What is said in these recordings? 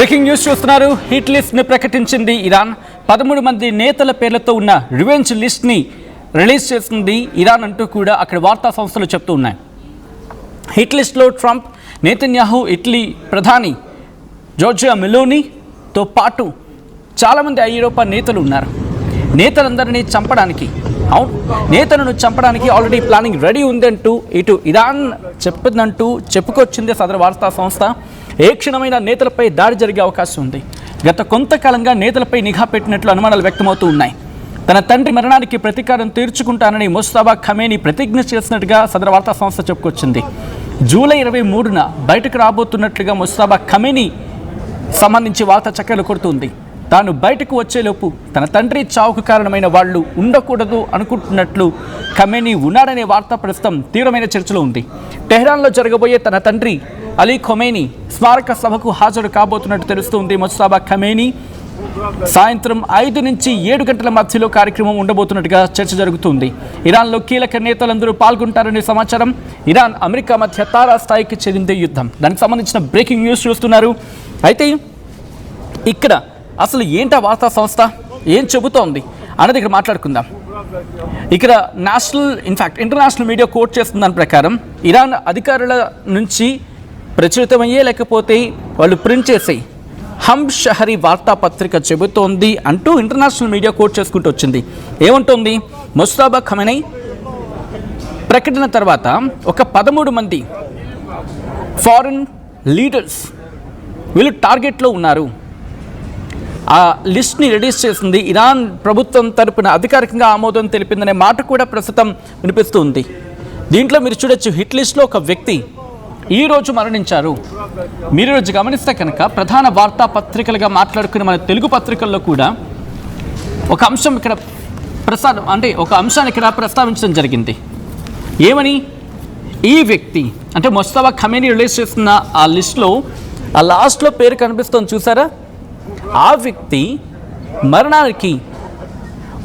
Breaking news చూస్తున్నారు. Hit list ని ప్రకటించింది ఇరాన్. 13 మంది నేతల పేర్లతో ఉన్న రివెంజ్ లిస్ట్ ని రిలీజ్ చేసింది ఇరాన్ అంటూ కూడా అక్కడ వార్తా సంస్థలు చెప్తూ ఉన్నాయి. హిట్ లిస్ట్లో ట్రంప్, నెతన్యాహు, ఇటలీ ప్రధాని జార్జియా మెలోనీతో పాటు చాలామంది ఐరోపా నేతలు ఉన్నారు. నేతలందరినీ చంపడానికి, నేతలను చంపడానికి ఆల్రెడీ ప్లానింగ్ రెడీ ఉందంటూ ఇటు ఇరాన్ చెప్పిందంటూ చెప్పుకొచ్చింది సదరు వార్తా సంస్థ. ఏ క్షణమైన నేతలపై దాడి జరిగే అవకాశం ఉంది. గత కొంతకాలంగా నేతలపై నిఘా పెట్టినట్లు అనుమానాలు వ్యక్తమవుతూ ఉన్నాయి. తన తండ్రి మరణానికి ప్రతీకారం తీర్చుకుంటానని ముస్తఫా ఖమేనీ ప్రతిజ్ఞ చేసినట్టుగా సదరు వార్తా సంస్థ చెప్పుకొచ్చింది. జూలై 23న బయటకు రాబోతున్నట్లుగా ముస్తఫా ఖమేనీ సంబంధించి వార్త చక్కర్లు కొడుతుంది. తాను బయటకు వచ్చేలోపు తన తండ్రి చావుకు కారణమైన వాళ్ళు ఉండకూడదు అనుకుంటున్నట్లు ఖమేనీ ఉన్నాడనే వార్త ప్రస్తుతం తీవ్రమైన చర్చలో ఉంది. టెహ్రాన్లో జరగబోయే తన తండ్రి అలీ ఖొమేనీ స్మారక సభకు హాజరు కాబోతున్నట్టు తెలుస్తుంది. ముస్తఫా ఖమేనీ సాయంత్రం 5 నుంచి 7 గంటల మధ్యలో కార్యక్రమం ఉండబోతున్నట్టుగా చర్చ జరుగుతుంది. ఇరాన్లో కీలక నేతలందరూ పాల్గొంటారనే సమాచారం. ఇరాన్, అమెరికా మధ్య తారాస్థాయికి చెందిందే యుద్ధం. దానికి సంబంధించిన బ్రేకింగ్ న్యూస్ చూస్తున్నారు. అయితే ఇక్కడ అసలు ఏంటా వార్తా సంస్థ ఏం చెబుతోంది అన్నది ఇక్కడ మాట్లాడుకుందాం. ఇక్కడ ఇంటర్నేషనల్ మీడియా కోట్ చేస్తున్న దాని ప్రకారం ఇరాన్ అధికారుల నుంచి ప్రచురితమయ్యే లేకపోతే వాళ్ళు ప్రింట్ చేసే హమ్ షహరీ వార్తాపత్రిక చెబుతోంది అంటూ ఇంటర్నేషనల్ మీడియా కోట్ చేసుకుంటూ వచ్చింది. ఏమంటోంది? ముస్తఫా ఖమేనీ ప్రకటన తర్వాత ఒక 13 మంది ఫారిన్ లీడర్స్ వీళ్ళు టార్గెట్లో ఉన్నారు. ఆ లిస్ట్ని రిలీజ్ చేసింది ఇరాన్ ప్రభుత్వం తరపున అధికారికంగా ఆమోదం తెలిపిందనే మాట కూడా ప్రస్తుతం వినిపిస్తుంది. దీంట్లో మీరు చూడొచ్చు, హిట్ లిస్ట్లో ఒక వ్యక్తి ఈరోజు మరణించారు. మీరు ఈరోజు గమనిస్తే కనుక ప్రధాన వార్తాపత్రికలుగా మాట్లాడుకునే మన తెలుగు పత్రికల్లో కూడా ఒక అంశం ఇక్కడ ఒక అంశాన్ని ఇక్కడ ప్రస్తావించడం జరిగింది. ఏమని? ఈ వ్యక్తి అంటే ముస్తఫా ఖమేనీ రిలీజ్ చేస్తున్న ఆ లిస్ట్లో ఆ లాస్ట్లో పేరు కనిపిస్తుంది చూసారా? ఆ వ్యక్తి మరణానికి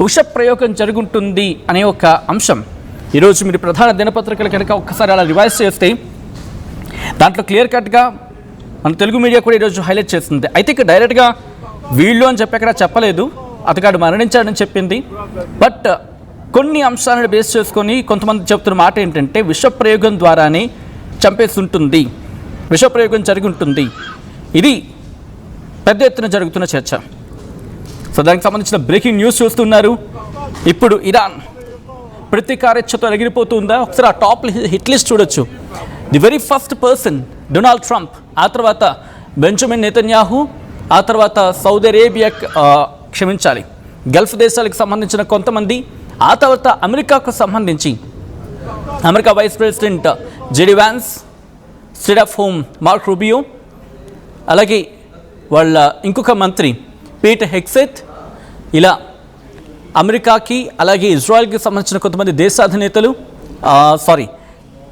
విష ప్రయోగం జరుగుతుంది అనే ఒక అంశం ఈరోజు మీరు ప్రధాన దినపత్రికలు కనుక ఒక్కసారి అలా రివైజ్ చేస్తే దాంట్లో క్లియర్ కట్గా మన తెలుగు మీడియా కూడా ఈరోజు హైలైట్ చేస్తుంది. అయితే ఇక్కడ డైరెక్ట్గా వీళ్ళు అని చెప్పి అక్కడ చెప్పలేదు, అతగాడు మరణించాడని చెప్పింది. బట్ కొన్ని అంశాలను బేస్ చేసుకొని కొంతమంది చెప్తున్న మాట ఏంటంటే విషప్రయోగం ద్వారానే చంపేసి ఉంటుంది, విషప్రయోగం జరిగి ఉంటుంది. ఇది పెద్ద ఎత్తున జరుగుతున్న చర్చ. సో దానికి సంబంధించిన బ్రేకింగ్ న్యూస్ చూస్తున్నారు. ఇప్పుడు ఇరాన్ ప్రతీకారేచ్ఛతో ఎగిరిపోతుందా? ఒకసారి ఆ టాప్ హిట్ లిస్ట్ చూడొచ్చు. The very first person Donald Trump, ఆ తర్వాత బెంజమిన్ నెతన్యాహు, ఆ తర్వాత సౌదీ అరేబియా గల్ఫ్ దేశాలకు సంబంధించిన కొంతమంది, ఆ తర్వాత అమెరికాకు సంబంధించి America vice president JD Vance, state of home Mark Rubio, అలాగే వాళ్ళ ఇంకొక మంత్రి పీట్ హెగ్సెత్, ఇలా అమెరికాకి అలాగే ఇజ్రాయెల్కి సంబంధించిన కొంతమంది దేశాధినేతలు,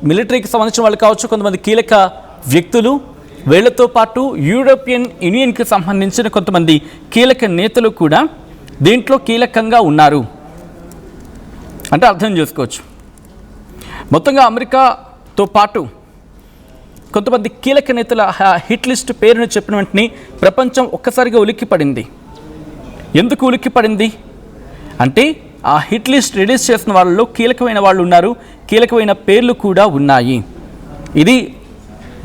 మిలిటరీకి సంబంధించిన వాళ్ళు కావచ్చు, కొంతమంది కీలక వ్యక్తులు, వీళ్లతో పాటు యూరోపియన్ యూనియన్కి సంబంధించిన కొంతమంది కీలక నేతలు కూడా దీంట్లో కీలకంగా ఉన్నారు అంటే అర్థం చేసుకోవచ్చు. మొత్తంగా అమెరికాతో పాటు కొంతమంది కీలక నేతల హిట్ లిస్ట్ పేరును చెప్పిన వెంటనే ప్రపంచం ఒక్కసారిగా ఉలిక్కిపడింది. ఎందుకు ఉలిక్కిపడింది అంటే ఆ హిట్ లిస్ట్ రిలీజ్ చేసిన వాళ్ళలో కీలకమైన వాళ్ళు ఉన్నారు, కీలకమైన పేర్లు కూడా ఉన్నాయి. ఇది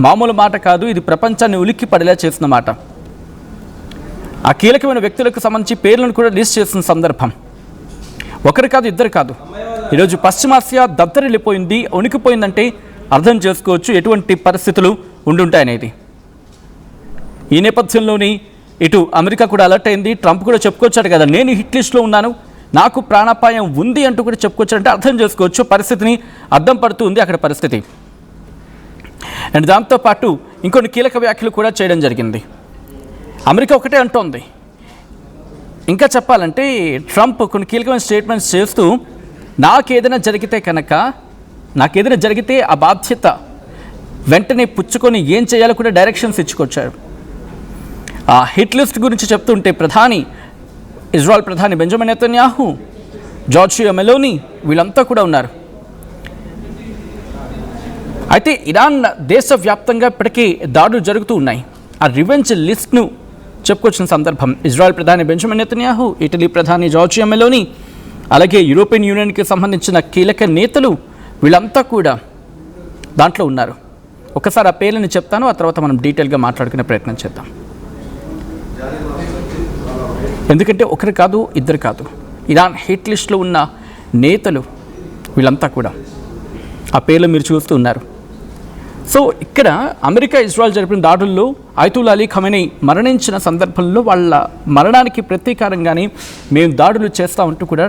మామూలు మాట కాదు, ఇది ప్రపంచాన్ని ఉలిక్కిపడేలా చేసిన మాట. ఆ కీలకమైన వ్యక్తులకు సంబంధించి పేర్లను కూడా రిలీజ్ చేసిన సందర్భం ఒకరు కాదు, ఇద్దరు కాదు. ఈరోజు పశ్చిమాసియా దద్దరిల్లిపోయింది, ఉనికిపోయిందంటే అర్థం చేసుకోవచ్చు ఎటువంటి పరిస్థితులు ఉండుంటాయనేది. ఈ నేపథ్యంలోని ఇటు అమెరికా కూడా అలర్ట్ అయింది. ట్రంప్ కూడా చెప్పుకొచ్చాడు కదా, నేను హిట్ లిస్ట్లో ఉన్నాను, నాకు ప్రాణాపాయం ఉంది అంటూ కూడా చెప్పుకొచ్చాడంటే అర్థం చేసుకోవచ్చు పరిస్థితిని, అర్థం పడుతుంది అక్కడ పరిస్థితి. అండ్ దాంతోపాటు ఇంకొన్ని కీలక వ్యాఖ్యలు కూడా చేయడం జరిగింది. అమెరికా ఒకటే అంటోంది, ఇంకా చెప్పాలంటే ట్రంప్ కొన్ని కీలకమైన స్టేట్మెంట్స్ చేస్తూ నాకేదైనా జరిగితే ఆ బాధ్యత వెంటనే పుచ్చుకొని ఏం చేయాలో కూడా డైరెక్షన్స్ ఇచ్చుకొచ్చారు. ఆ హిట్ లిస్ట్ గురించి చెప్తుంటే ఇజ్రాయెల్ ప్రధాని బెంజమిన్ నెతన్యాహు, జార్జియా మెలోనీ వీళ్ళంతా కూడా ఉన్నారు. అయితే ఇరాన్ దేశవ్యాప్తంగా ఇప్పటికీ దాడులు జరుగుతూ ఉన్నాయి. ఆ రివెంజ్ లిస్ట్ను చెప్పుకొచ్చిన సందర్భం. ఇజ్రాయెల్ ప్రధాని బెంజమిన్ నెతన్యాహు, ఇటలీ ప్రధాని జార్జియా మెలోని, అలాగే యూరోపియన్ యూనియన్కి సంబంధించిన కీలక నేతలు వీళ్ళంతా కూడా దాంట్లో ఉన్నారు. ఒకసారి ఆ పేర్లను చెప్తాను, ఆ తర్వాత మనం డీటెయిల్గా మాట్లాడుకునే ప్రయత్నం చేద్దాం. ఎందుకంటే ఒకరు కాదు, ఇద్దరు కాదు, ఇరాన్ హిట్ లిస్ట్లో ఉన్న నేతలు వీళ్ళంతా కూడా ఆ పేర్లు మీరు చూస్తూ ఉన్నారు. సో ఇక్కడ అమెరికా ఇజ్రాయెల్ జరిపిన దాడుల్లో అయతుల్లా అలీ ఖమేనీ మరణించిన సందర్భంలో వాళ్ళ మరణానికి ప్రతీకారంగానే మేము దాడులు చేస్తూ ఉంటూ కూడా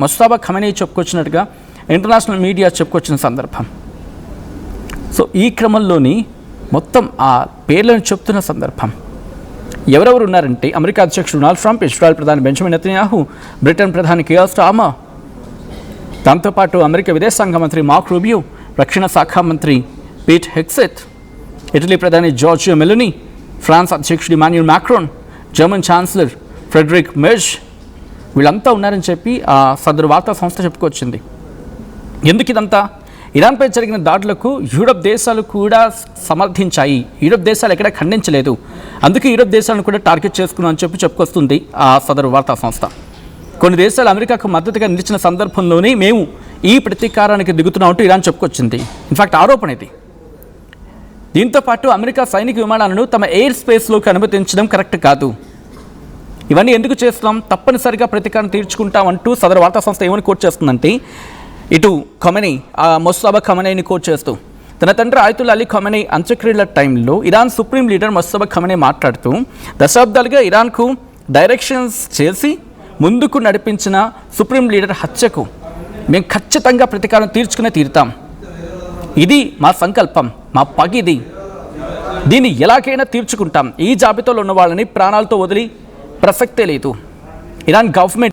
ముజ్తబా ఖమేనీ చెప్పుకొచ్చినట్టుగా ఇంటర్నేషనల్ మీడియా చెప్పుకొచ్చిన సందర్భం. సో ఈ క్రమంలోని మొత్తం ఆ పేర్లను చెప్తున్న సందర్భం ఎవరెవరు ఉన్నారంటే అమెరికా అధ్యక్షుడు డొనాల్డ్ ట్రంప్, ఇజ్రాయెల్ ప్రధాని బెంజమిన్ నెతన్యాహు, బ్రిటన్ ప్రధాని కీర్ స్టార్మర్, దాంతోపాటు అమెరికా విదేశాంగ మంత్రి మార్క్ రూబియో, రక్షణ శాఖ మంత్రి పీట్ హెగ్సెత్, ఇటలీ ప్రధాని జార్జియా మెలోని, ఫ్రాన్స్ అధ్యక్షుడు Emmanuel Macron, German chancellor Friedrich Merz వీళ్ళంతా ఉన్నారని చెప్పి ఆ సదరు వార్తా సంస్థ చెప్పుకొచ్చింది. ఎందుకు ఇదంతా? ఇరాన్పై జరిగిన దాడులకు యూరప్ దేశాలు కూడా సమర్థించాయి. యూరప్ దేశాలు ఎక్కడ ఖండించలేదు. అందుకే యూరప్ దేశాలను కూడా టార్గెట్ చేసుకున్నాం అని చెప్పుకొస్తుంది ఆ సదరు వార్తా సంస్థ. కొన్ని దేశాలు అమెరికాకు మద్దతుగా నిలిచిన సందర్భంలోనే మేము ఈ ప్రతీకారానికి దిగుతున్నామంటూ ఇరాన్ చెప్పుకొచ్చింది. ఇన్ఫాక్ట్ ఆరోపణ ఇది. దీంతోపాటు అమెరికా సైనిక విమానాలను తమ ఎయిర్ స్పేస్లోకి అనుమతించడం కరెక్ట్ కాదు. ఇవన్నీ ఎందుకు చేస్తున్నాం? తప్పనిసరిగా ప్రతీకారం తీర్చుకుంటాం అంటూ సదరు వార్తా సంస్థ ఏమని కోట్ చేస్తుందంటే, ఇటు ఖమేనీ ముజ్తబా ఖమేనీని కోట్ చేస్తూ తన తండ్రి అయతుల్లా అలీ ఖమేనీ అంత్యక్రియల టైంలో ఇరాన్ సుప్రీం లీడర్ ముజ్తబా ఖమేనీ మాట్లాడుతూ దశాబ్దాలుగా ఇరాన్కు డైరెక్షన్స్ చేసి ముందుకు నడిపించిన సుప్రీం లీడర్ హత్యకు మేము ఖచ్చితంగా ప్రతీకారం తీర్చుకునే తీరుతాం. ఇది మా సంకల్పం, మా పగిది. దీన్ని ఎలాగైనా తీర్చుకుంటాం. ఈ జాబితాలో ఉన్న వాళ్ళని ప్రాణాలతో వదిలి ప్రసక్తే లేదు. Iran government